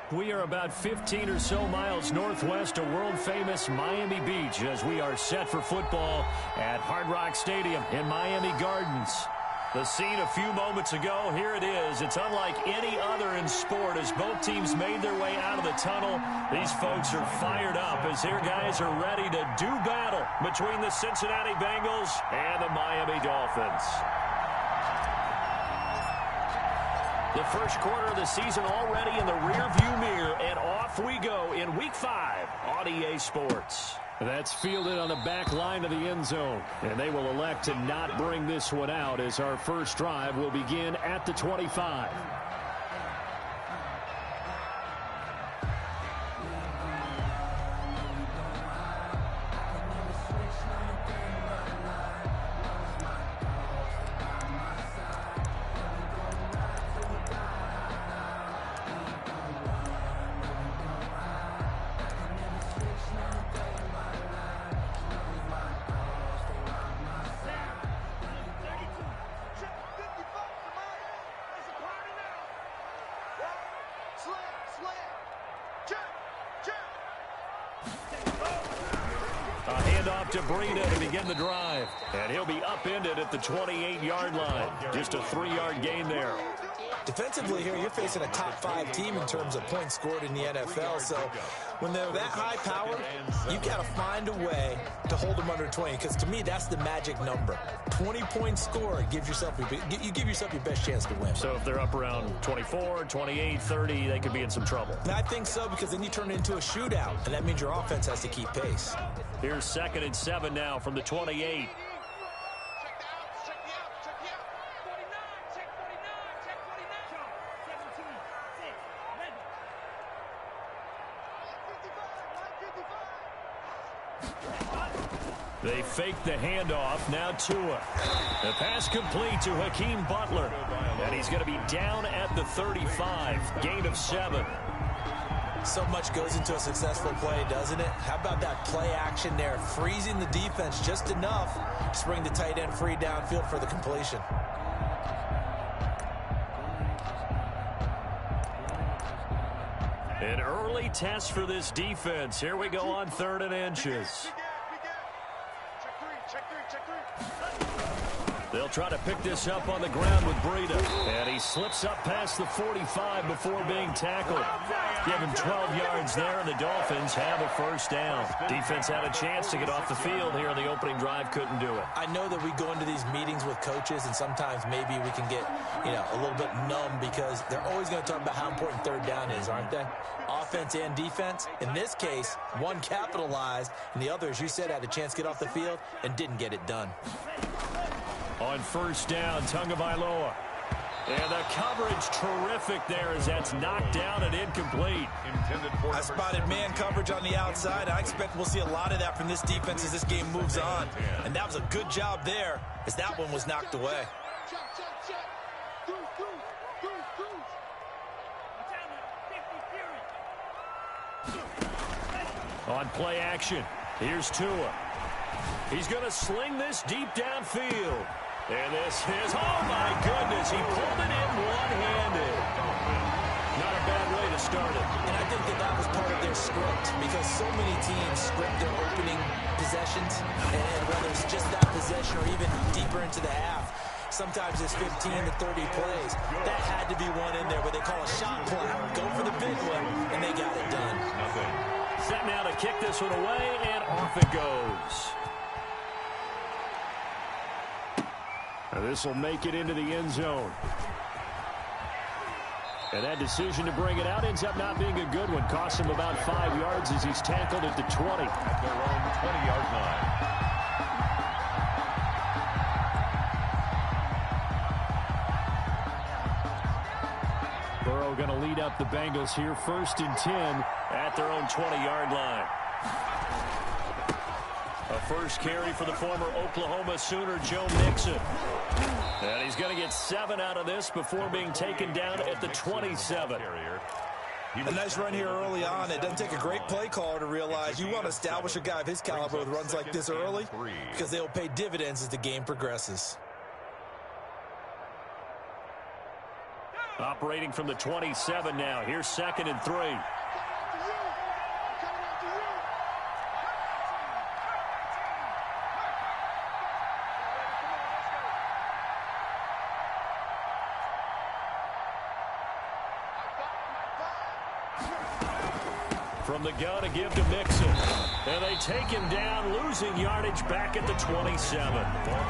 We are about 15 or so miles northwest of world-famous Miami Beach as we are set for football at Hard Rock Stadium in Miami Gardens. The scene a few moments ago, here it is. It's unlike any other in sport as both teams made their way out of the tunnel. These folks are fired up as their guys are ready to do battle between the Cincinnati Bengals and the Miami Dolphins. The first quarter of the season already in the rearview mirror, and off we go in Week 5 on EA Sports. That's fielded on the back line of the end zone, and they will elect to not bring this one out as our first drive will begin at the 25. To Breida to begin the drive, and he'll be upended at the 28-yard line. Just a 3-yard gain there. Defensively here, you're facing a top-5 team in terms of points scored in the NFL, so when they're that high power, you got to find a way to hold them under 20, because to me, that's the magic number. 20-point score, you give yourself your best chance to win. So if they're up around 24, 28, 30, they could be in some trouble. And I think so, because then you turn it into a shootout, and that means your offense has to keep pace. Here's 2nd and 7 now from the 28. They fake the handoff. Now Tua. The pass complete to Hakeem Butler. And he's going to be down at the 35. Gain of 7. So much goes into a successful play, doesn't it? How about that play action there? Freezing the defense just enough to bring the tight end free downfield for the completion. An early test for this defense. Here we go on 3rd and inches. They'll try to pick this up on the ground with Breida. And he slips up past the 45 before being tackled. Give him 12 yards there, and the Dolphins have a first down. Defense had a chance to get off the field here in the opening drive, couldn't do it. I know that we go into these meetings with coaches, and sometimes maybe we can get, a little bit numb because they're always going to talk about how important 3rd down is, aren't they? Offense and defense. In this case, one capitalized, and the other, as you said, had a chance to get off the field and didn't get it done. On 1st down, Tagovailoa. And the coverage terrific there as that's knocked down and incomplete. I spotted man coverage on the outside. I expect we'll see a lot of that from this defense as this game moves on. And that was a good job there as that one was knocked away. On play action, here's Tua. He's going to sling this deep downfield. And this is, oh my goodness, he pulled it in one-handed. Not a bad way to start it. And I think that was part of their script because so many teams script their opening possessions. And whether it's just that possession or even deeper into the half, sometimes it's 15 to 30 plays. That had to be one in there where they call a shot play. Go for the big one, and they got it done. Set now to kick this one away, and off it goes. This will make it into the end zone. And that decision to bring it out ends up not being a good one. Cost him about 5 yards as he's tackled at the 20. At their own 20-yard line. Burrow going to lead up the Bengals here. 1st and 10 at their own 20-yard line. A first carry for the former Oklahoma Sooner, Joe Mixon. And he's going to get 7 out of this before being taken down at the 27. A nice run here early on. It doesn't take a great play caller to realize you want to establish a guy of his caliber with runs like this early because they will pay dividends as the game progresses. Operating from the 27 now. Here's 2nd and 3. From the gun, a give to Mixon. And they take him down, losing yardage back at the 27.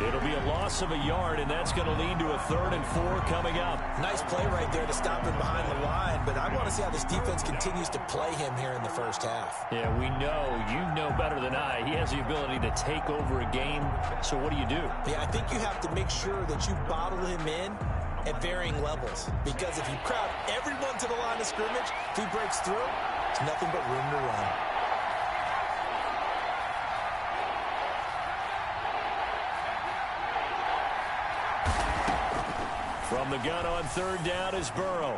It'll be a loss of a yard, and that's going to lead to a 3rd and 4 coming up. Nice play right there to stop him behind the line, but I want to see how this defense continues to play him here in the first half. Yeah, we know. You know better than I. He has the ability to take over a game, so what do you do? Yeah, I think you have to make sure that you bottle him in at varying levels, because if you crowd everyone to the line of scrimmage, if he breaks through, it's nothing but room to run. From the gun on 3rd down is Burrow.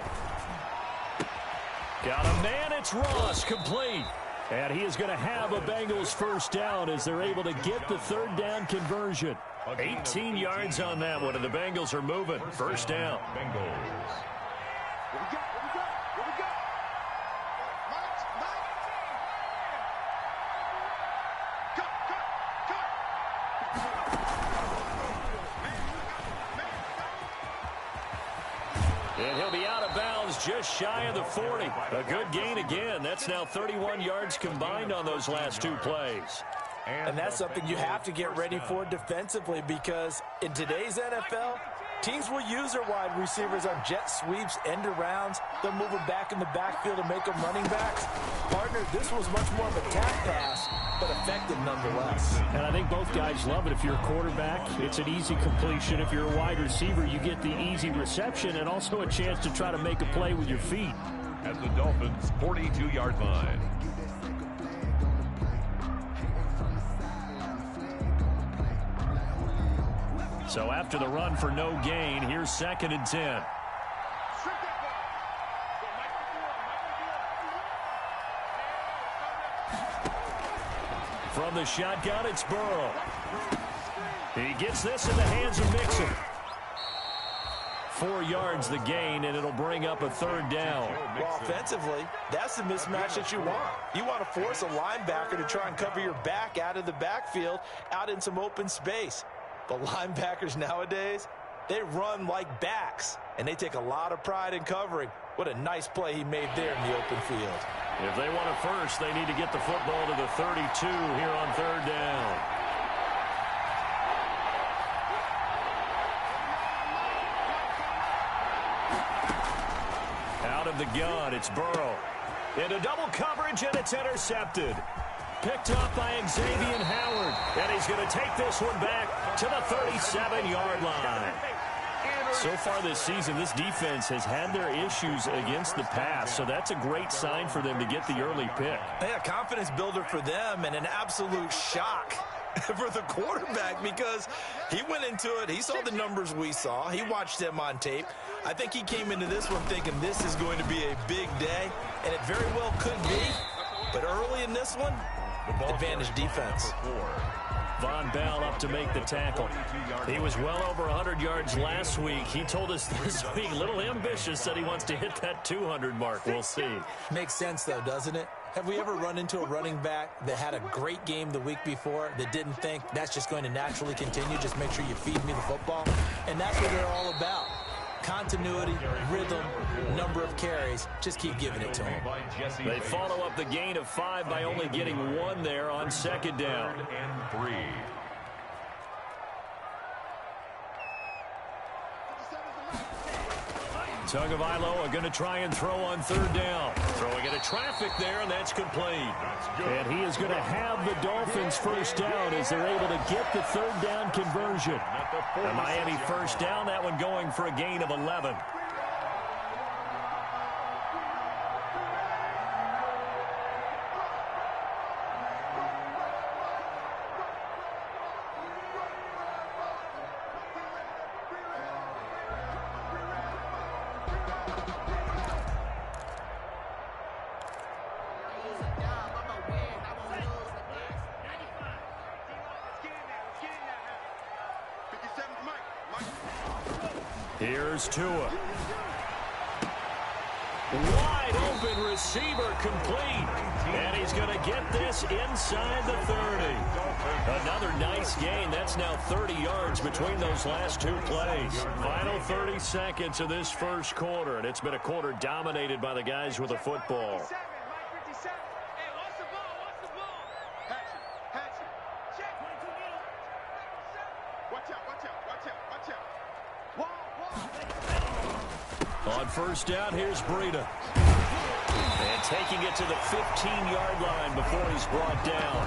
Got a man, it's Ross, complete. And he is going to have a Bengals first down as they're able to get the 3rd down conversion. 18 yards on that one, and the Bengals are moving. First down. And he'll be out of bounds just shy of the 40. A good gain again. That's now 31 yards combined on those last 2 plays. And that's something you have to get ready for defensively, because in today's NFL, teams will use their wide receivers on jet sweeps, end arounds. They'll move them back in the backfield and make them running backs. Partner, this was much more of a tap pass, but effective nonetheless. And I think both guys love it. If you're a quarterback, it's an easy completion. If you're a wide receiver, you get the easy reception and also a chance to try to make a play with your feet. At the Dolphins' 42-yard line. So after the run for no gain, here's 2nd and 10. From the shotgun, it's Burrow. He gets this in the hands of Mixon. 4 yards the gain, and it'll bring up a 3rd down. Well, offensively, that's the mismatch that you want. You want to force a linebacker to try and cover your back out of the backfield, out in some open space. But linebackers nowadays, they run like backs, and they take a lot of pride in covering. What a nice play he made there in the open field. If they want it first, they need to get the football to the 32 here on 3rd down. Out of the gun, it's Burrow. Into double coverage, and it's intercepted. Picked up by Xavier Howard. And he's going to take this one back to the 37-yard line. So far this season, this defense has had their issues against the pass, so that's a great sign for them to get the early pick. Yeah, confidence builder for them, and an absolute shock for the quarterback, because he went into it. He saw the numbers we saw. He watched them on tape. I think he came into this one thinking this is going to be a big day, and it very well could be. But early in this one, advantage defense. Von Bell up to make the tackle. He was well over 100 yards last week. He told us this week, a little ambitious, said he wants to hit that 200 mark. We'll see. Makes sense, though, doesn't it? Have we ever run into a running back that had a great game the week before that didn't think that's just going to naturally continue? Just make sure you feed me the football. And that's what they're all about. Continuity, rhythm, number of carries. Just keep giving it to him. They follow up the gain of 5 by only getting 1 there on 2nd down. And 3. Tagovailoa are going to try and throw on 3rd down. Throwing into traffic there, and that's complete. And he is going to have the Dolphins first down as they're able to get the 3rd down conversion. The Miami first down, that one going for a gain of 11. Here's Tua. Wide open receiver complete. And he's going to get this inside the 30. Another nice gain. That's now 30 yards between those last two plays. Final 30 seconds of this first quarter, and it's been a quarter dominated by the guys with the football. On first down, here's Breida. And taking it to the 15-yard line before he's brought down.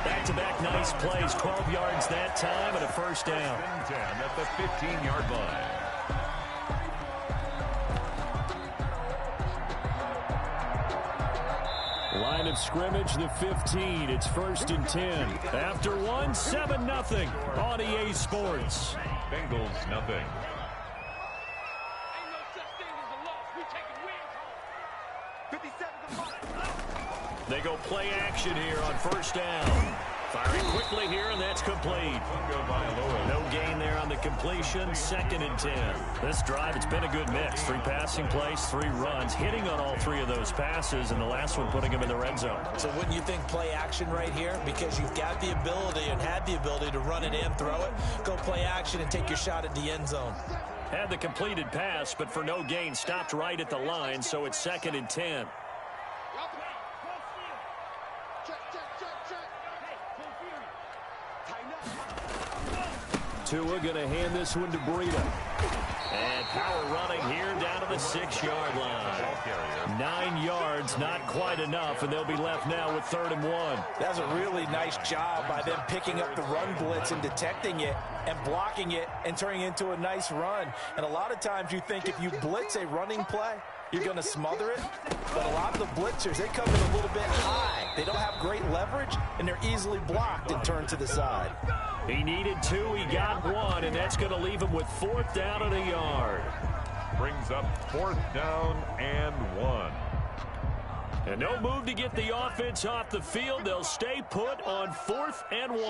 Back-to-back nice plays, 12 yards that time and a first down. 10 at the 15-yard line. Line of scrimmage, the 15. It's first and 10. After one, 7-0 on EA Sports. Bengals nothing. They go play action here on first down. Firing quickly here, and that's complete. No gain there on the completion. Second and 10. This drive, it's been a good mix. 3 passing plays, 3 runs, hitting on all 3 of those passes, and the last one putting him in the red zone. So wouldn't you think play action right here? Because you've got the ability and had the ability to run it and throw it. Go play action and take your shot at the end zone. Had the completed pass, but for no gain, stopped right at the line, so it's second and 10. Tua going to hand this one to Breida. And power running here down to the 6-yard line. 9 yards, not quite enough, and they'll be left now with 3rd and 1. That's a really nice job by them picking up the run blitz and detecting it and blocking it and turning it into a nice run. And a lot of times you think if you blitz a running play, you're going to smother it. But a lot of the blitzers, they come in a little bit high. They don't have great leverage, and they're easily blocked and turned to the side. He needed 2, he got 1, and that's going to leave him with 4th down and a yard. Brings up 4th down and 1. And no move to get the offense off the field. They'll stay put on 4th and 1.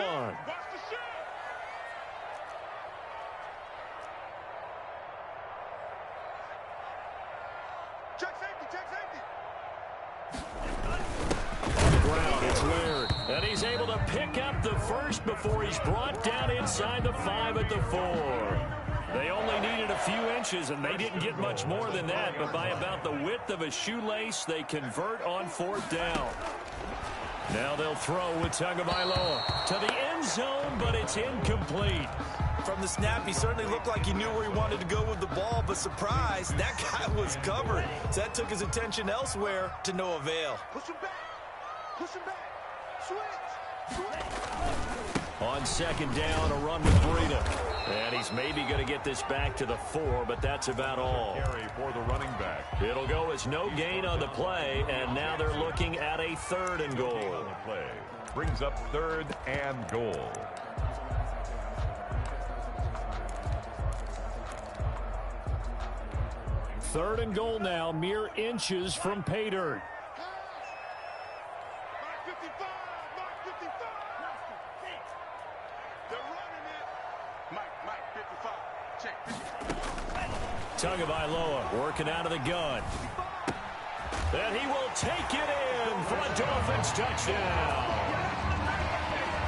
On the ground, it's Laird. And he's able to pick up the first before he's brought down inside the 5 at the 4. They only needed a few inches, and they didn't get much more than that. But by about the width of a shoelace, they convert on 4th down. Now they'll throw with Tagovailoa to the end zone, but it's incomplete. From the snap, he certainly looked like he knew where he wanted to go with the ball, but surprise, that guy was covered. So that took his attention elsewhere to no avail. Push him back. Push him back. Switch. On 2nd down, a run with Breida. And he's maybe going to get this back to the 4, but that's about all. Carry for the running back. It'll go as no gain on the play, and now they're looking at a 3rd and goal. Play brings up 3rd and goal. Third and goal now, mere inches from pay dirt. Tagovailoa working out of the gun. And he will take it in for a Dolphins touchdown.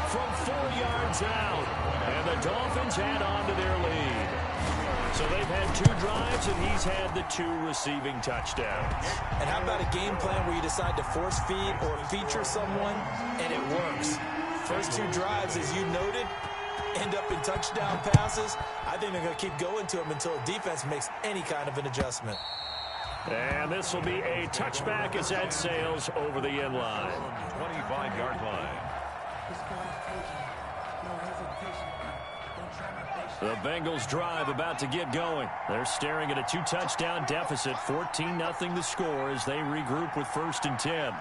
From 4 yards out. And the Dolphins add on to their lead. So they've had 2 drives, and he's had the 2 receiving touchdowns. And how about a game plan where you decide to force feed or feature someone, and it works? First 2 drives, as you noted, end up in touchdown passes. I think they're going to keep going to him until the defense makes any kind of an adjustment. And this will be a touchback as that sails over the end line. 25-yard line. The Bengals drive about to get going. They're staring at a 2-touchdown deficit, 14-0 the score as they regroup with 1st and 10.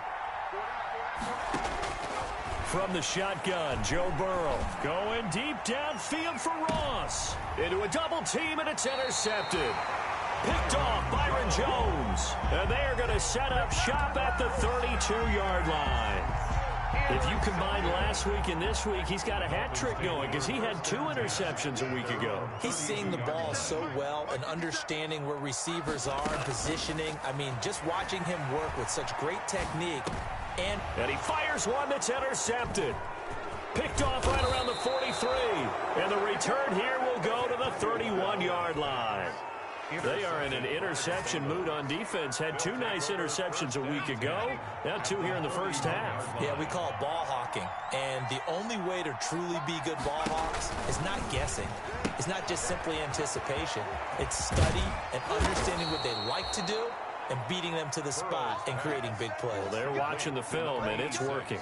From the shotgun, Joe Burrow going deep downfield for Ross. Into a double team, and it's intercepted. Picked off Byron Jones. And they are going to set up shop at the 32-yard line. If you combine last week and this week, he's got a hat trick going because he had 2 interceptions a week ago. He's seeing the ball so well and understanding where receivers are and positioning. I mean, just watching him work with such great technique. And he fires one that's intercepted. Picked off right around the 43. And the return here will go to the 31-yard line. They are in an interception mood on defense. Had 2 nice interceptions a week ago. Now 2 here in the first half. Yeah, we call it ball hawking. And the only way to truly be good ball hawks is not guessing. It's not just simply anticipation. It's study and understanding what they like to do and beating them to the spot and creating big plays. Well, they're watching the film, and it's working.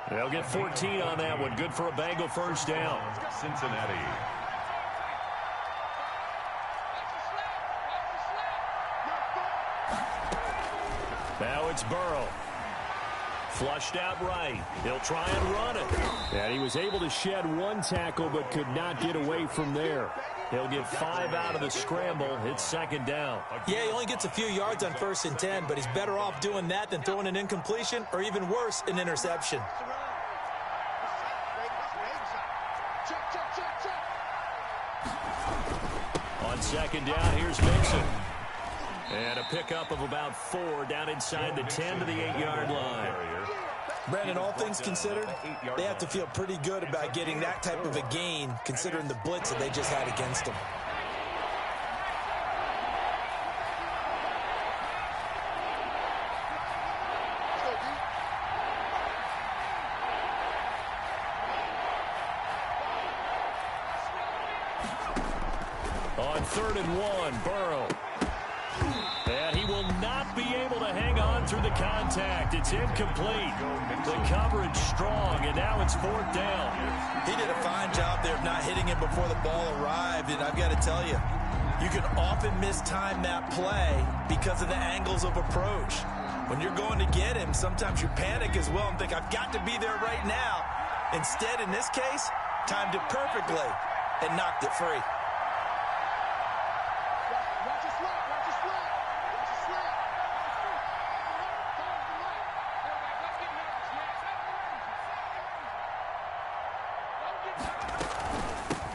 They'll get 14 on that one. Good for a Bengal first down. Cincinnati. Now it's Burrow. Flushed out right. He'll try and run it. And he was able to shed 1 tackle but could not get away from there. He'll get 5 out of the scramble. It's second down. Yeah, he only gets a few yards on 1st and 10, but he's better off doing that than throwing an incompletion or even worse, an interception. On second down, here's Mixon. And a pickup of about 4 down inside the 10 to the 8-yard line. Brandon, all things considered, they have to feel pretty good about getting that type of a gain considering the blitz that they just had against them. On 3rd and 1, Burrow. And he will not be able to hang on through the contact. It's incomplete. The coverage strong, and now it's 4th down. He did a fine job there of not hitting him before the ball arrived, and I've got to tell you, you can often mistime that play because of the angles of approach. When you're going to get him, sometimes you panic as well and think, I've got to be there right now. Instead, in this case, timed it perfectly and knocked it free.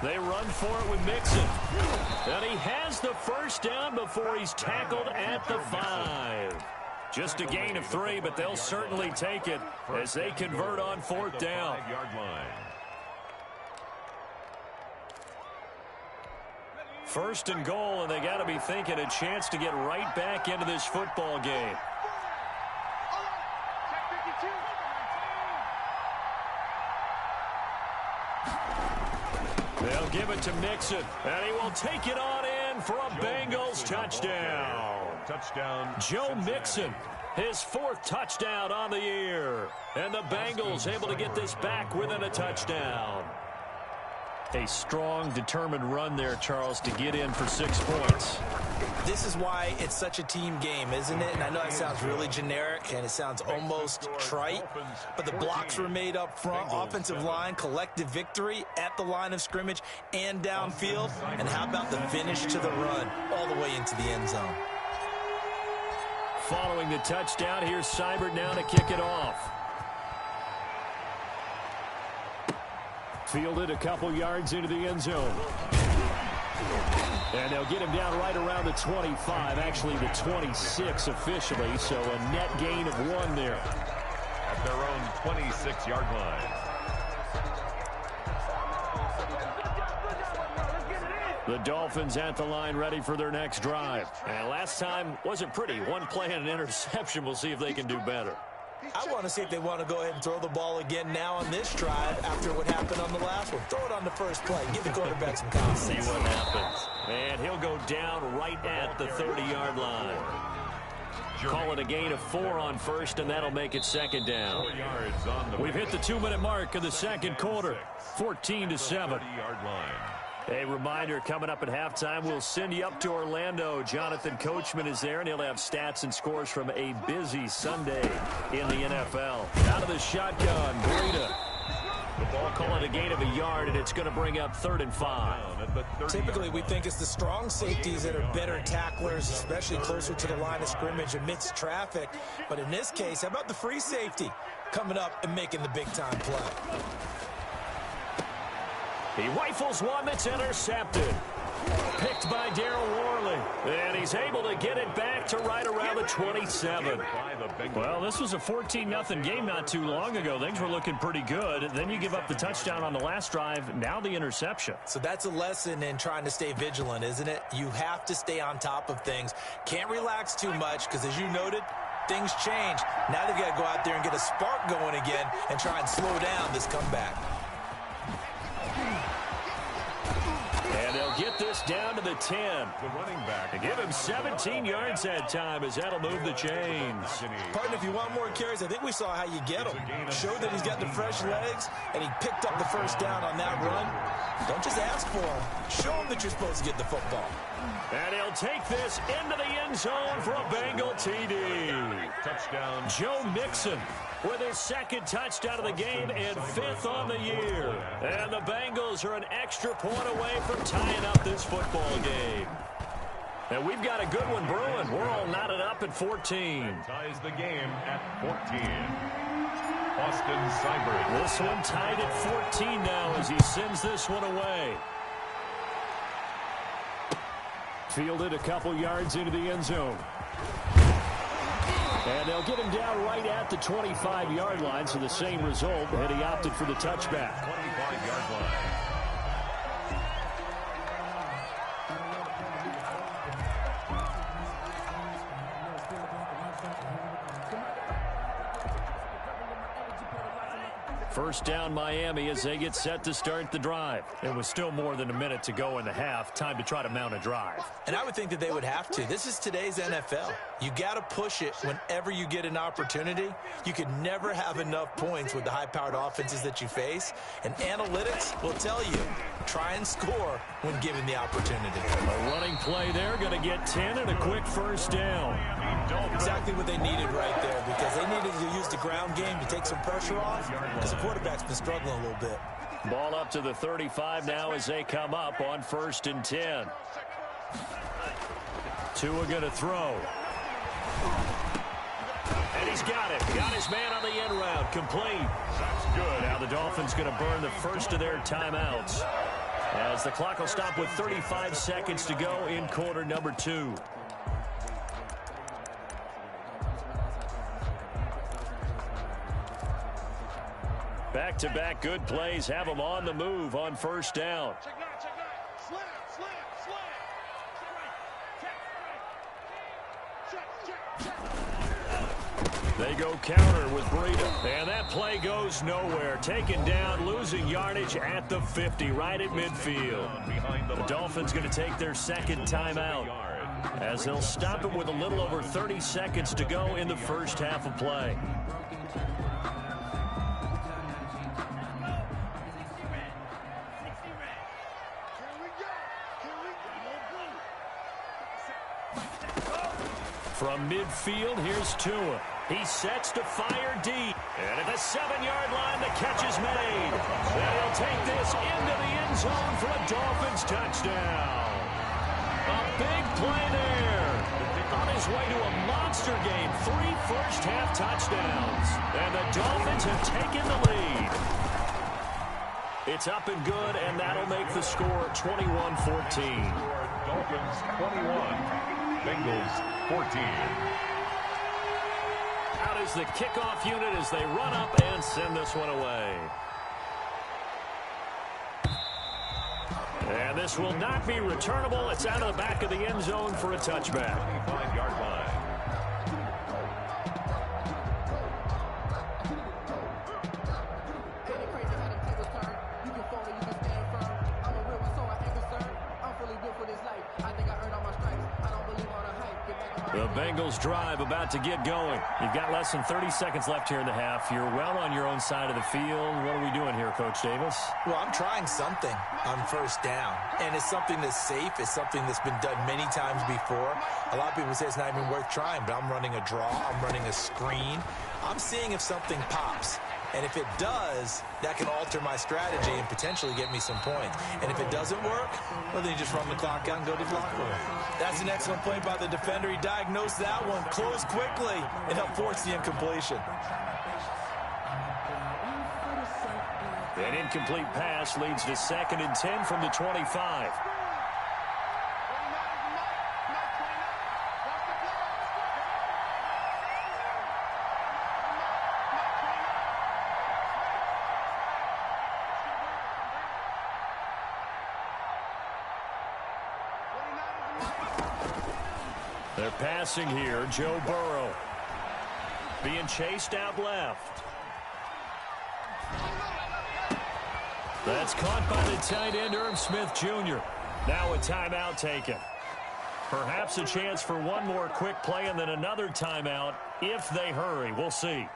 They run for it with Mixon. And he has the first down before he's tackled at the 5. Just a gain of 3, but they'll certainly take it as they convert on 4th down. First and goal, and they got to be thinking a chance to get right back into this football game. They'll give it to Mixon, and he will take it on in for a Bengals touchdown. Joe Mixon, his 4th touchdown on the year. And the Bengals able to get this back within a touchdown. A strong, determined run there, Charles, to get in for 6 points. This is why it's such a team game, isn't it? And I know it sounds really generic and it sounds almost trite, but the blocks were made up front, offensive line, collective victory at the line of scrimmage and downfield. And how about the finish to the run all the way into the end zone? Following the touchdown, here's Seibert now to kick it off. Fielded a couple yards into the end zone. And they'll get him down right around the 25, actually the 26 officially, so a net gain of 1 there. At their own 26-yard line. The Dolphins at the line ready for their next drive. And last time wasn't pretty. 1 play and an interception. We'll see if they can do better. I want to see if they want to go ahead and throw the ball again now on this drive after what happened on the last one. Throw it on the first play. Give the quarterback some confidence. See what happens. And he'll go down right at the 30-yard line. Call it a gain of 4 on first, and that'll make it 2nd down. We've hit the 2-minute mark of the second quarter. 14-7. A reminder, coming up at halftime, we'll send you up to Orlando. Jonathan Coachman is there, and he'll have stats and scores from a busy Sunday in the NFL. Out of the shotgun, Breida. We'll call it a gain of a yard, and it's going to bring up 3rd and 5. Typically, we think it's the strong safeties that are better tacklers, especially closer to the line of scrimmage amidst traffic. But in this case, how about the free safety coming up and making the big-time play? He rifles one that's intercepted. Picked by Darryl Worley. And he's able to get it back to right around the 27. Well, this was a 14-0 game not too long ago. Things were looking pretty good. Then you give up the touchdown on the last drive. Now the interception. So that's a lesson in trying to stay vigilant, isn't it? You have to stay on top of things. Can't relax too much because, as you noted, things change. Now they've got to go out there and get a spark going again and try and slow down this comeback. And they'll get this down to the 10. The running back. To give him 17 yards that time as that'll move the chains. Partner, if you want more carries, I think we saw how you get him. Showed that he's got the fresh legs, and he picked up the first down on that run. Don't just ask for him. Show him that you're supposed to get the football. And he'll take this into the end zone for a Bengal TD. Touchdown. Joe Mixon with his 2nd touchdown of the game and 5th on the year. And the Bengals are an extra point away from tying up this football game. And we've got a good one brewing. We're all knotted up at 14. Ties the game at 14. Austin Seibert. This one tied at 14 now as he sends this one away. Fielded a couple yards into the end zone. And they'll get him down right at the 25-yard line, so the same result, and he opted for the touchback. 25-yard line. First down Miami as they get set to start the drive. It was still more than a minute to go in the half. Time to try to mount a drive. And I would think that they would have to. This is today's NFL. You got to push it whenever you get an opportunity. You could never have enough points with the high-powered offenses that you face. And analytics will tell you, try and score when given the opportunity. A running play there, going to get 10 and a quick first down. Exactly what they needed right there, because they needed to use the ground game to take some pressure off, because the quarterback's been struggling a little bit. Ball up to the 35 now as they come up on 1st and 10. Tua going to throw. And he's got it. Got his man on the end route. Complete. That's good. Now the Dolphins going to burn the first of their timeouts, as the clock will stop with 35 seconds to go in quarter number 2. Back-to-back good plays have them on the move on first down. They go counter with Breida. And that play goes nowhere. Taken down, losing yardage at the 50, right at midfield. The Dolphins going to take their 2nd timeout, as they'll stop it with a little over 30 seconds to go in the first half of play. From midfield, here's Tua. He sets to fire deep. And at the 7-yard line, the catch is made. And he'll take this into the end zone for a Dolphins touchdown. A big play there. On his way to a monster game. 3 first-half touchdowns. And the Dolphins have taken the lead. It's up and good, and that'll make the score 21-14. Dolphins 21. Bengals 14. Out is the kickoff unit as they run up and send this one away. And this will not be returnable. It's out of the back of the end zone for a touchback. 25-yard line. The Bengals drive about to get going. You've got less than 30 seconds left here in the half. You're well on your own side of the field. What are we doing here, Coach Davis? Well, I'm trying something on first down, and it's something that's safe. It's something that's been done many times before. A lot of people say it's not even worth trying, but I'm running a draw. I'm running a screen. I'm seeing if something pops. And if it does, that can alter my strategy and potentially get me some points. And if it doesn't work, well, then you just run the clock out and go to the locker room. That's an excellent play by the defender. He diagnosed that one, closed quickly, and helped force the incompletion. An incomplete pass leads to 2nd and 10 from the 25. They're passing here. Joe Burrow being chased out left. That's caught by the tight end, Irv Smith Jr. Now a timeout taken. Perhaps a chance for one more quick play and then another timeout if they hurry. We'll see.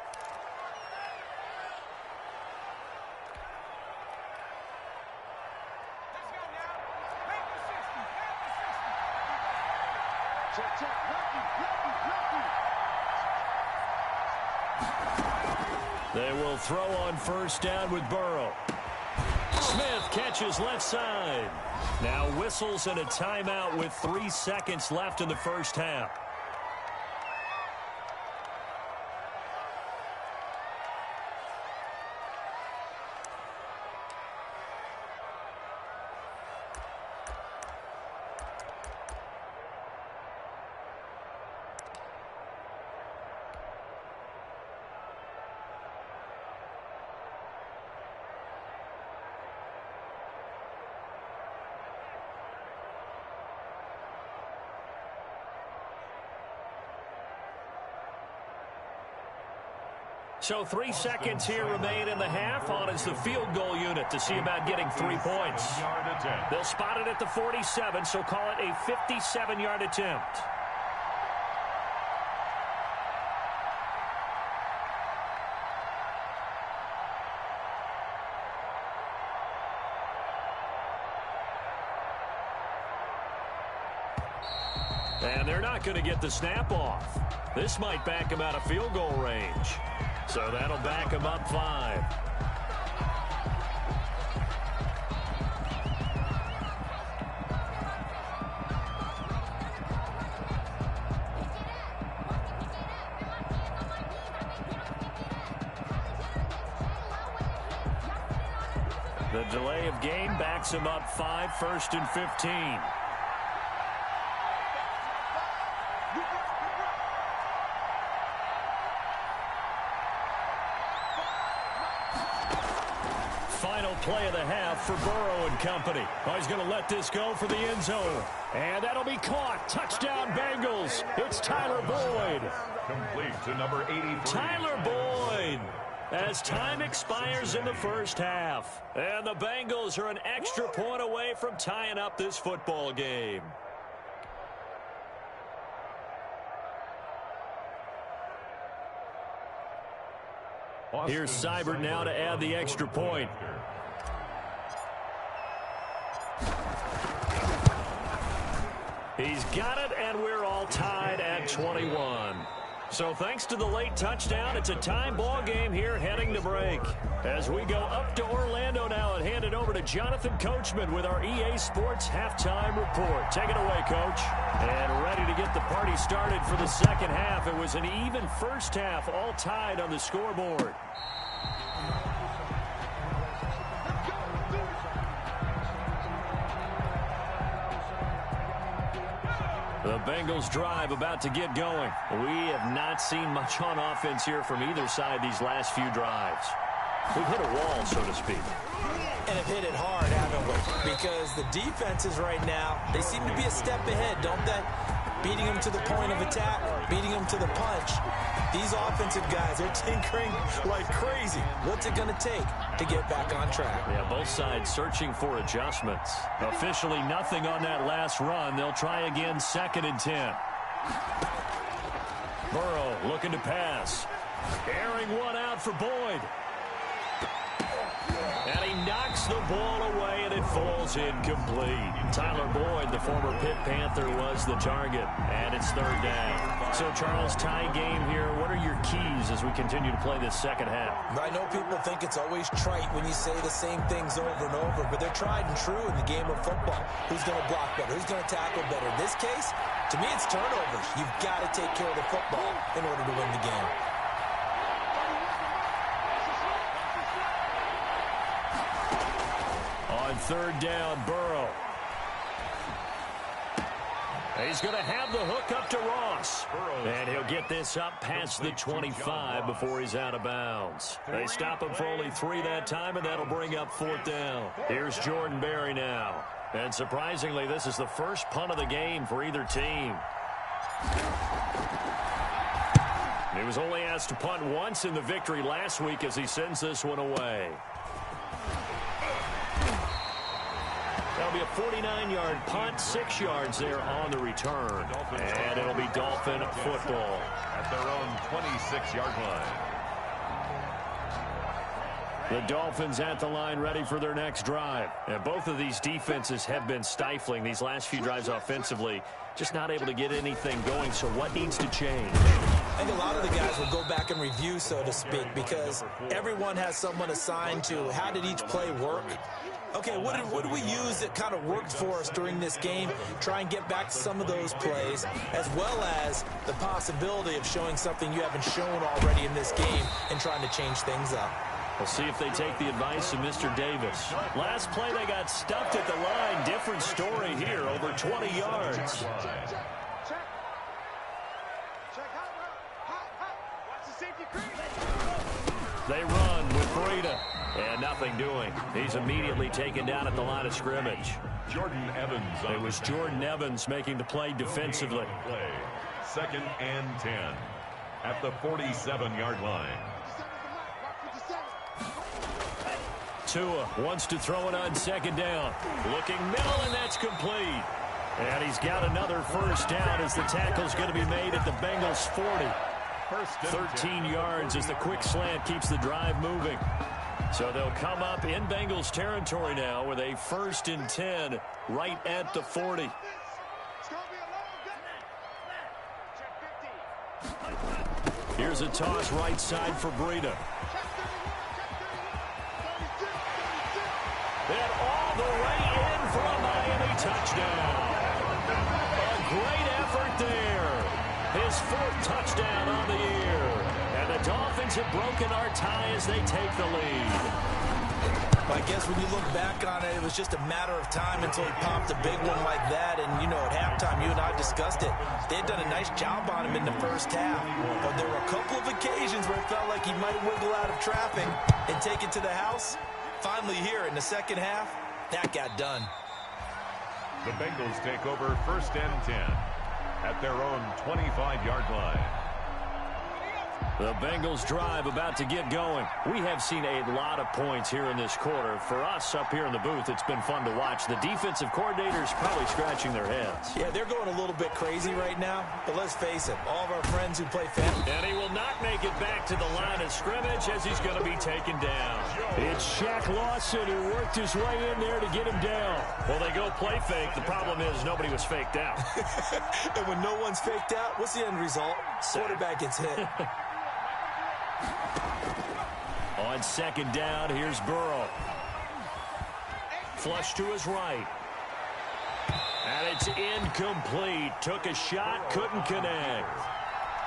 They will throw on 1st down with Burrow. Smith catches left side. Now whistles and a timeout with 3 seconds left in the first half. So 3 seconds here remain in the half. On is the field goal unit to see about getting 3 points. They'll spot it at the 47, so call it a 57-yard attempt. And they're not going to get the snap off. This might back him out of field goal range. So that'll back him up 5. The delay of game backs him up 5, 1st and 15. Final play of the half for Burrow and company. Oh, he's going to let this go for the end zone. And that'll be caught. Touchdown, Bengals. It's Tyler Boyd. Complete to number 83. Tyler Boyd. As time expires in the first half. And the Bengals are an extra point away from tying up this football game. Here's Seibert now to add the extra point. He's got it, and we're all tied at 21. So thanks to the late touchdown, it's a tie ball game here heading to break. As we go up to Orlando now and hand it over to Jonathan Coachman with our EA Sports Halftime Report. Take it away, Coach. And ready to get the party started for the second half. It was an even first half, all tied on the scoreboard. The Bengals drive about to get going. We have not seen much on offense here from either side these last few drives. We've hit a wall, so to speak. And have hit it hard, haven't we? Because the defenses right now, they seem to be a step ahead, don't they? Beating them to the point of attack, beating them to the punch. These offensive guys, they're tinkering like crazy. What's it going to take to get back on track? Yeah, both sides searching for adjustments. Officially nothing on that last run. They'll try again, 2nd and 10. Burrow looking to pass. Airing one out for Boyd. And he knocks the ball away, and it falls incomplete. Tyler Boyd, the former Pitt Panther, was the target, and it's 3rd down. So, Charles, tie game here. What are your keys changes as we continue to play this second half. I know people think it's always trite when you say the same things over and over, but they're tried and true in the game of football. Who's going to block better? Who's going to tackle better? In this case, to me, it's turnovers. You've got to take care of the football in order to win the game. On third down, Burrow. He's going to have the hook up to Ross. And he'll get this up past the 25 before he's out of bounds. They stop him for only 3 that time, and that'll bring up fourth down. Here's Jordan Berry now. And surprisingly, this is the first punt of the game for either team. He was only asked to punt once in the victory last week as he sends this one away. That'll be a 49-yard punt, 6 yards there on the return. And it'll be Dolphin football. At their own 26-yard line. The Dolphins at the line ready for their next drive. And both of these defenses have been stifling these last few drives offensively. Just not able to get anything going, so what needs to change? I think a lot of the guys will go back and review, so to speak, because everyone has someone assigned to how did each play work. Okay, what did we use that kind of worked for us during this game? Try and get back to some of those plays, as well as the possibility of showing something you haven't shown already in this game and trying to change things up. We'll see if they take the advice of Mr. Davis. Last play, they got stuffed at the line. Different story here, over 20 yards. They run with Breida. And nothing doing. He's immediately taken down at the line of scrimmage. Jordan Evans. It was Jordan Evans making the play defensively. Play. 2nd and 10 at the 47-yard line. Tua wants to throw it on 2nd down. Looking middle, and that's complete. And he's got another first down as the tackle's going to be made at the Bengals 40. 13 yards as the quick slant keeps the drive moving. So they'll come up in Bengals territory now with a 1st and 10 right at the 40. Here's a toss right side for Breida. And all the way in for a Miami touchdown. A great effort there. His 4th touchdown on the year. And the Dolphins have broken our tie as they take the lead. I guess when you look back on it, it was just a matter of time until he popped a big one like that. And, you know, at halftime, you and I discussed it. They had done a nice job on him in the first half. But there were a couple of occasions where it felt like he might wiggle out of traffic and take it to the house. Finally here in the second half, that got done. The Bengals take over 1st and 10 at their own 25-yard line. The Bengals drive about to get going. We have seen a lot of points here in this quarter. For us up here in the booth, it's been fun to watch. The defensive coordinators probably scratching their heads. Yeah, they're going a little bit crazy right now. But let's face it, all of our friends who play fantasy. And he will not make it back to the line of scrimmage as he's going to be taken down. It's Shaq Lawson who worked his way in there to get him down. Well, they go play fake. The problem is nobody was faked out. And when no one's faked out, what's the end result? Quarterback gets hit. On 2nd down, here's Burrow. Flush to his right. And it's incomplete. Took a shot, couldn't connect.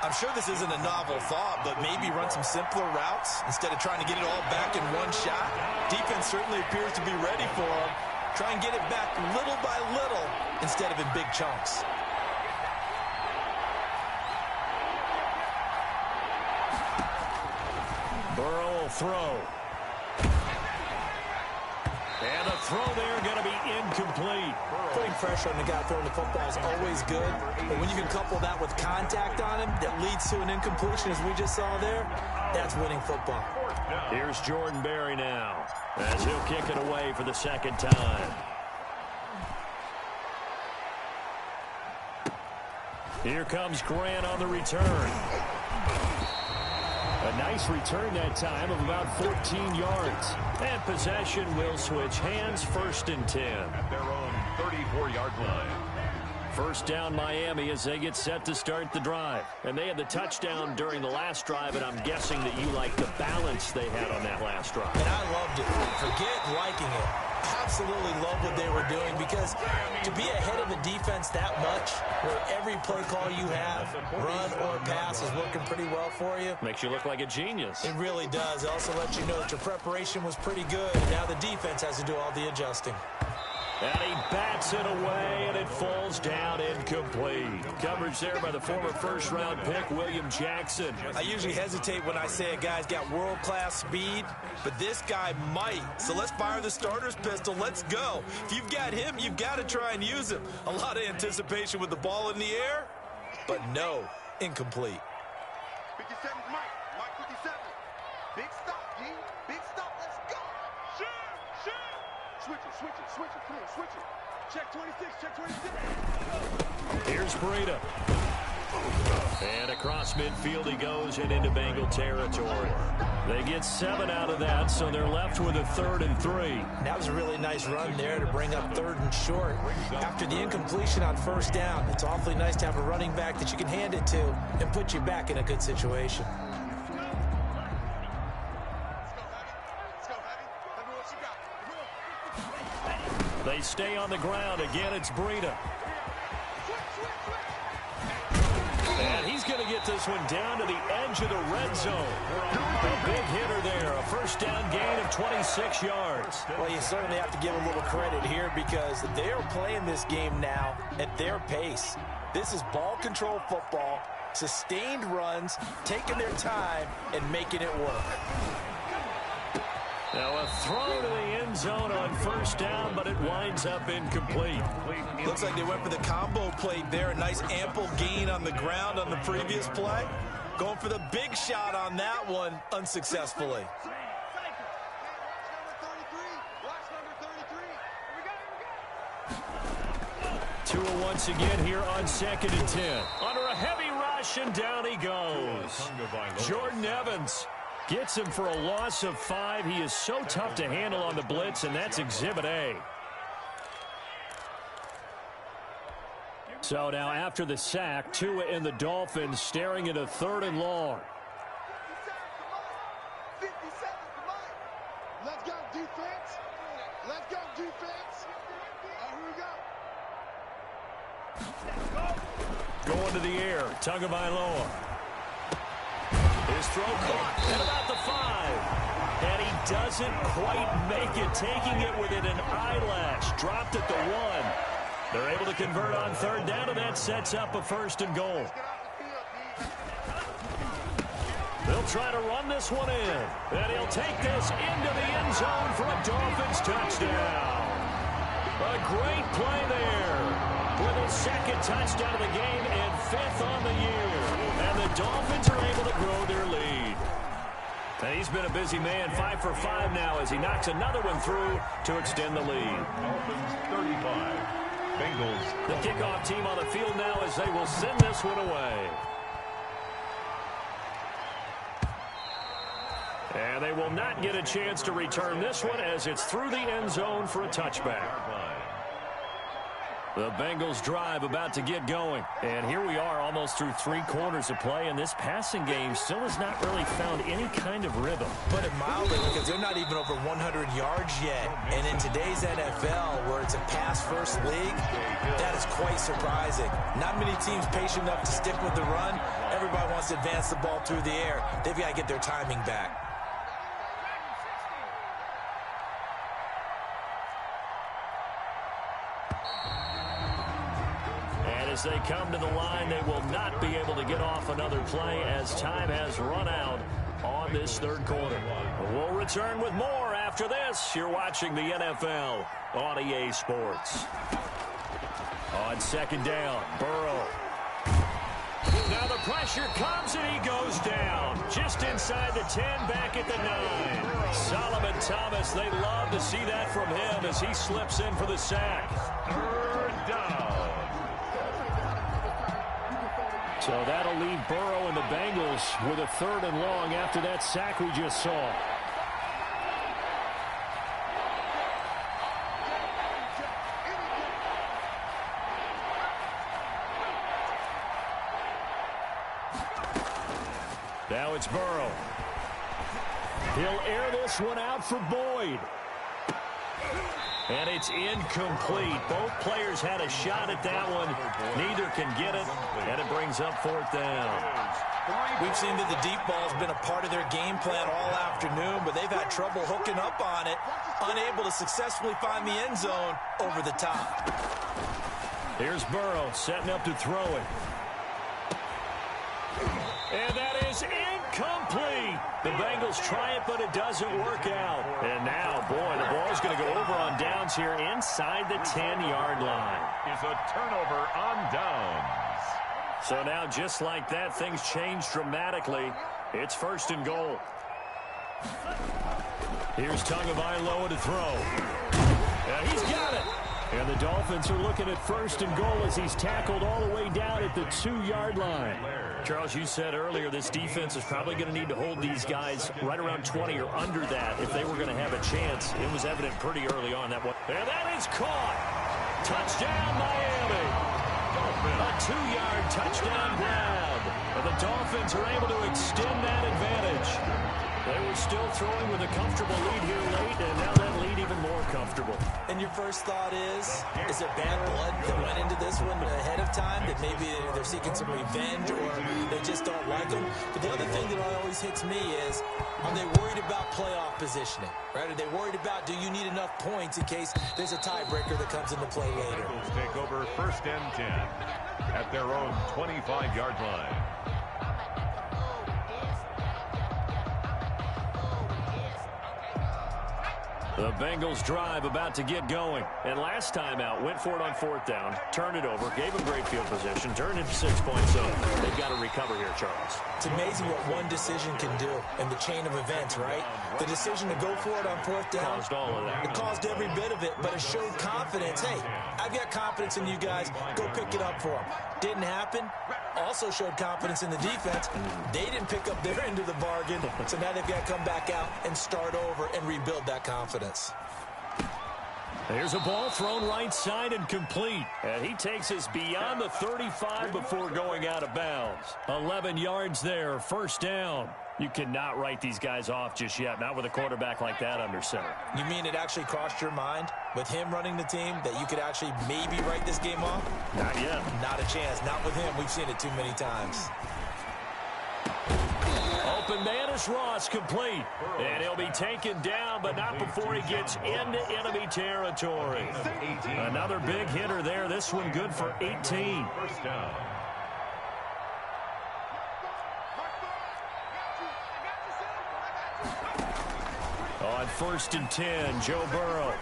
I'm sure this isn't a novel thought, but maybe run some simpler routes instead of trying to get it all back in one shot. Defense certainly appears to be ready for him. Try and get it back little by little instead of in big chunks. Burrow will throw. And the throw there going to be incomplete. Putting pressure on the guy throwing the football is always good, but when you can couple that with contact on him that leads to an incompletion, as we just saw there, that's winning football. Here's Jordan Berry now, as he'll kick it away for the 2nd time. Here comes Grant on the return. A nice return that time of about 14 yards. And possession will switch hands, 1st and 10. At their own 34-yard line. First down Miami as they get set to start the drive. And they had the touchdown during the last drive, and I'm guessing that you like the balance they had on that last drive. And I loved it. Forget liking it. Absolutely love what they were doing, because to be ahead of a defense that much, where every play call you have, run or pass, is working pretty well for you. Makes you look like a genius. It really does. It also lets you know that your preparation was pretty good, and now the defense has to do all the adjusting. And he bats it away, and it falls down incomplete. Coverage there by the former first-round pick, William Jackson. I usually hesitate when I say a guy's got world-class speed, but this guy might. So let's fire the starter's pistol. Let's go. If you've got him, you've got to try and use him. A lot of anticipation with the ball in the air, but no, incomplete. 57 Mike. Mike 57. Big stop, G. Big stop. Let's go. Shoot. Switch it. Come on, switch it. Check 26. Check 26. Here's Breida. And across midfield he goes and into Bengal territory. They get 7 out of that, so they're left with a 3rd and 3. That was a really nice run there to bring up 3rd and short. After the incompletion on first down, it's awfully nice to have a running back that you can hand it to and put you back in a good situation. They stay on the ground. Again, it's Breida. And he's going to get this one down to the edge of the red zone. A big hitter there. A first down gain of 26 yards. Well, you certainly have to give a little credit here, because they are playing this game now at their pace. This is ball control football, sustained runs, taking their time, and making it work. Now a throw to the end zone on first down, but it winds up incomplete. Looks like they went for the combo plate there. A nice ample gain on the ground on the previous play. Going for the big shot on that one unsuccessfully. Tua once again here on 2nd and 10. Under a heavy rush, and down he goes. Jordan Evans gets him for a loss of 5. He is so tough to handle on the blitz, and that's Exhibit A. So now after the sack, Tua and the Dolphins staring at a 3rd and long. 57, let's go defense. Let's go defense. Here we go. Going to the air, Tagovailoa. His throw caught at about the 5. And he doesn't quite make it, taking it within an eyelash. Dropped at the 1. They're able to convert on 3rd down, and that sets up a 1st and goal. They'll try to run this one in. And he'll take this into the end zone for a Dolphins touchdown. A great play there, with his 2nd touchdown of the game and 5th on the year. And the Dolphins are able to grow their lead. And he's been a busy man, 5 for 5 now, as he knocks another one through to extend the lead. Dolphins 35. Bengals. The kickoff team on the field now as they will send this one away. And they will not get a chance to return this one, as it's through the end zone for a touchback. The Bengals drive about to get going. And here we are almost through 3 quarters of play, and this passing game still has not really found any kind of rhythm. Put it mildly, because they're not even over 100 yards yet. And in today's NFL, where it's a pass-first league, that is quite surprising. Not many teams patient enough to stick with the run. Everybody wants to advance the ball through the air. They've got to get their timing back. As they come to the line, they will not be able to get off another play, as time has run out on this 3rd quarter. We'll return with more after this. You're watching the NFL on EA Sports. On 2nd down, Burrow. Now the pressure comes, and he goes down. Just inside the 10, back at the 9. Solomon Thomas, they love to see that from him as he slips in for the sack. 3rd down. So that'll leave Burrow and the Bengals with a 3rd and long after that sack we just saw. it's Burrow. He'll air this one out for Boyd. And it's incomplete. Both players had a shot at that one. Neither can get it, and it brings up 4th down. We've seen that the deep ball has been a part of their game plan all afternoon, but they've had trouble hooking up on it, unable to successfully find the end zone over the top. Here's Burrow setting up to throw it. And that is incomplete. The Bengals try it, but it doesn't work out. And now, boy, the ball's going to go over on downs here inside the 10-yard line. Is a turnover on downs. So now, just like that, things change dramatically. It's 1st and goal. Here's Tagovailoa to throw. And he's got it. And the Dolphins are looking at 1st and goal as he's tackled all the way down at the 2-yard line. Charles, you said earlier this defense is probably going to need to hold these guys right around 20 or under that if they were going to have a chance. It was evident pretty early on that one. And that is caught. Touchdown, Miami. A 2-yard touchdown grab. And the Dolphins are able to extend that advantage. They were still throwing with a comfortable lead here late, and now that lead even more comfortable. And your first thought is there bad blood that went into this one ahead of time, that maybe they're seeking some revenge or they just don't like them? But the other thing that always hits me is, are they worried about playoff positioning? Right? Are they worried about, do you need enough points in case there's a tiebreaker that comes into play later? Bengals take over 1st and 10 at their own 25-yard line. The Bengals drive about to get going. And last time out, went for it on 4th down, turned it over, gave them great field position, turned into 6 points. So they've got to recover here, Charles. It's amazing what one decision can do in the chain of events, right? The decision to go for it on 4th down. Caused all of that. It caused every bit of it, but it showed confidence. Hey, I've got confidence in you guys. Go pick it up for them. Didn't happen. Also showed confidence in the defense. They didn't pick up their end of the bargain, so now they've got to come back out and start over and rebuild that confidence. There's a ball thrown right side and complete. And he takes us beyond the 35 before going out of bounds. 11 yards there, 1st down. You cannot write these guys off just yet, not with a quarterback like that under center. You mean it actually crossed your mind with him running the team that you could actually maybe write this game off? Not yet. Not a chance. Not with him. We've seen it too many times. Open man is Ross, complete. And he'll be taken down, but not before he gets into enemy territory. Another big hitter there. This one good for 18. 1st down. On 1st and 10, Joe Burrow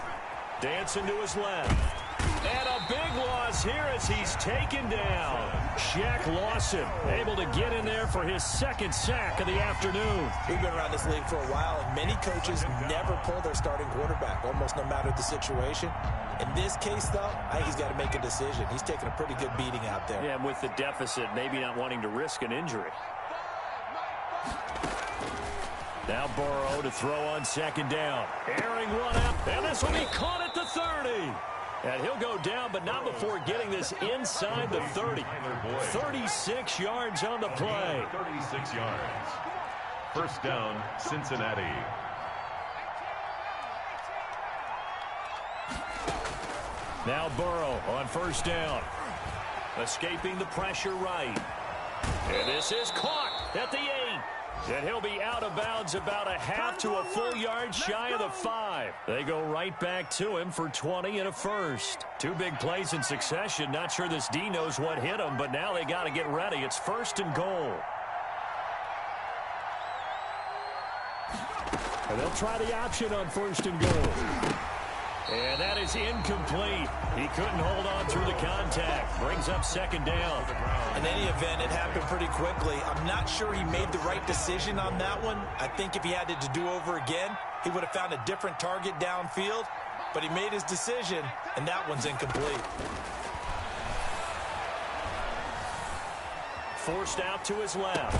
dancing to his left. And a big loss here as he's taken down. Shaq Lawson able to get in there for his 2nd sack of the afternoon. We've been around this league for a while, and many coaches never pull their starting quarterback, almost no matter the situation. In this case, though, I think he's got to make a decision. He's taking a pretty good beating out there. Yeah, and with the deficit, maybe not wanting to risk an injury. Now Burrow to throw on 2nd down. Airing one out, and this will be caught at the 30. And he'll go down, but not before getting this inside the 30. 36 yards on the play. 36 yards. 1st down, Cincinnati. Now Burrow on 1st down. Escaping the pressure right. And this is caught at the 8. And he'll be out of bounds about a half to a full yard shy of the 5. They go right back to him for 20 and a 1st. 2 big plays in succession. Not sure this D knows what hit him, but now they got to get ready. It's 1st and goal. And they'll try the option on 1st and goal. And that is incomplete. He couldn't hold on through the contact. Brings up 2nd down. In any event, it happened pretty quickly. I'm not sure he made the right decision on that one. I think if he had it to do over again, he would have found a different target downfield. But he made his decision, and that one's incomplete. Forced out to his left.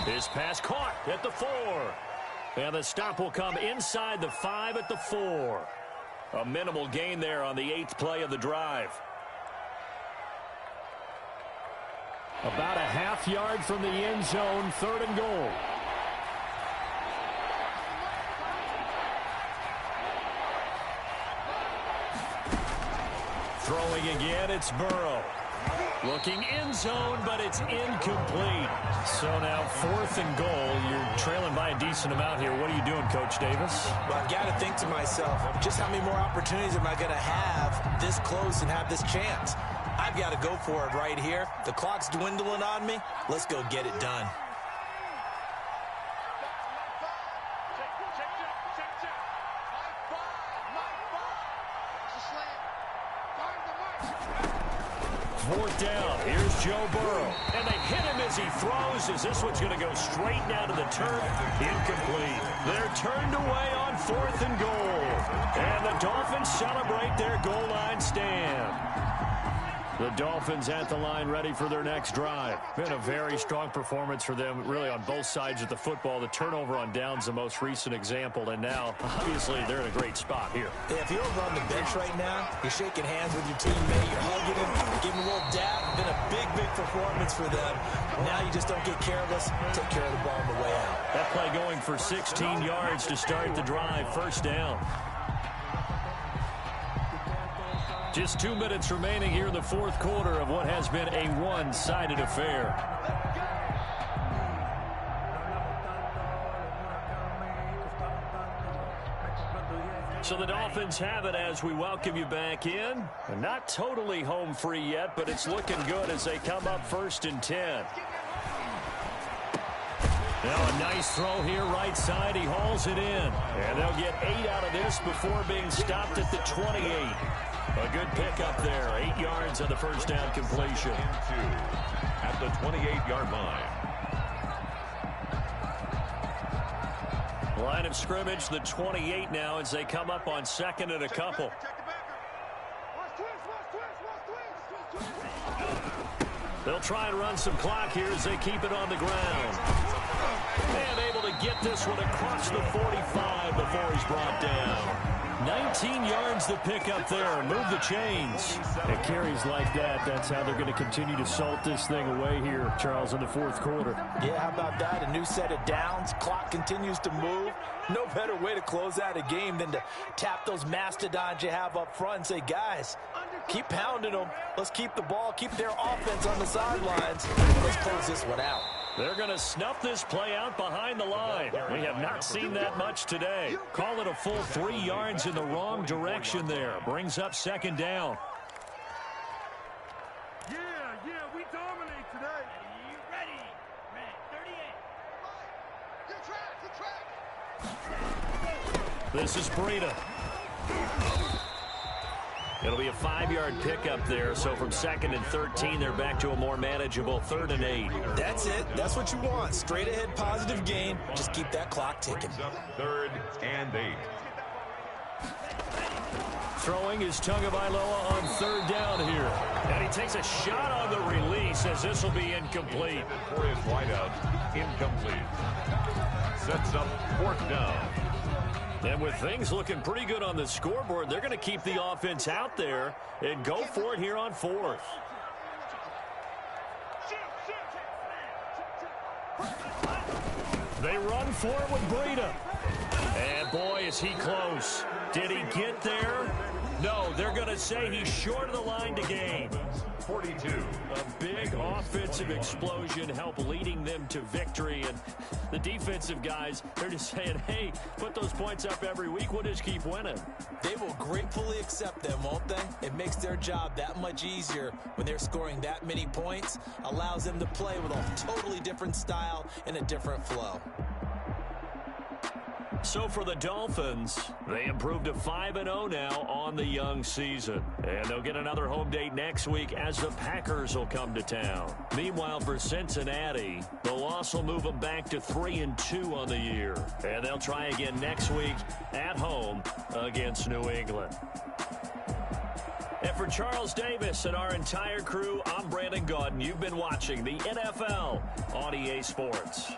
His pass caught at the 4. And the stop will come inside the 5 at the 4. A minimal gain there on the 8th play of the drive. About a half yard from the end zone, 3rd and goal. Throwing again, it's Burrow. Looking in zone, but it's incomplete. So now 4th and goal. You're trailing by a decent amount here. What are you doing, Coach Davis? Well, I've got to think to myself, just how many more opportunities am I going to have this close and have this chance? I've got to go for it right here. The clock's dwindling on me. Let's go get it done. Fourth down. Here's Joe Burrow. And they hit him as he throws, as this one's going to go straight down to the turf. Incomplete. They're turned away on 4th and goal. And the Dolphins celebrate their goal line stand. The Dolphins at the line ready for their next drive. Been a very strong performance for them, really, on both sides of the football. The turnover on downs, the most recent example, and now, obviously, they're in a great spot here. Yeah, if you're over on the bench right now, you're shaking hands with your teammate, you're hugging him, giving him a little dab. Been a big, big performance for them. Now you just don't get careless. Take care of the ball on the way out. That play going for 16 yards to start the drive. First down. Just 2 minutes remaining here in the fourth quarter of what has been a one-sided affair. So the Dolphins have it as we welcome you back in. Not totally home free yet, but it's looking good as they come up 1st and 10. Now a nice throw here right side. He hauls it in. And they'll get 8 out of this before being stopped at the 28. A good pickup there. 8 yards on the first down completion. At the 28-yard line. Line of scrimmage, the 28 now as they come up on 2nd and a couple. They'll try and run some clock here as they keep it on the ground. And able to get this one across the 45 before he's brought down. 19 yards the pick up there. Move the chains. It carries like that. That's how they're going to continue to salt this thing away here, Charles, in the fourth quarter. Yeah, how about that? A new set of downs. Clock continues to move. No better way to close out a game than to tap those mastodons you have up front and say, guys, keep pounding them. Let's keep the ball, keep their offense on the sidelines. Let's close this one out. They're going to snuff this play out behind the line. We have not seen that much today. Call it a full 3 yards in the wrong direction there. Brings up 2nd down. Yeah, we dominate today. You ready? Ready. 38. Good track. This is Breida. It'll be a 5-yard pickup there. So from 2nd and 13, they're back to a more manageable 3rd and 8. That's it. That's what you want. Straight ahead, positive gain. Just keep that clock ticking. 3rd and 8. Throwing is Tagovailoa on 3rd down here. And he takes a shot on the release as this will be incomplete. For his wideout, incomplete. Sets up 4th down. And with things looking pretty good on the scoreboard, they're going to keep the offense out there and go for it here on 4th. They run for it with Breida. And boy, is he close. Did he get there? No, they're going to say he's short of the line to gain. 42. A big offensive explosion helped leading them to victory. And the defensive guys, they're just saying, hey, put those points up every week. We'll just keep winning. They will gratefully accept them, won't they? It makes their job that much easier when they're scoring that many points. Allows them to play with a totally different style and a different flow. So for the Dolphins, they improved to 5-0 now on the young season. And they'll get another home date next week as the Packers will come to town. Meanwhile, for Cincinnati, the loss will move them back to 3-2 on the year. And they'll try again next week at home against New England. And for Charles Davis and our entire crew, I'm Brandon Gaudin. You've been watching the NFL on EA Sports.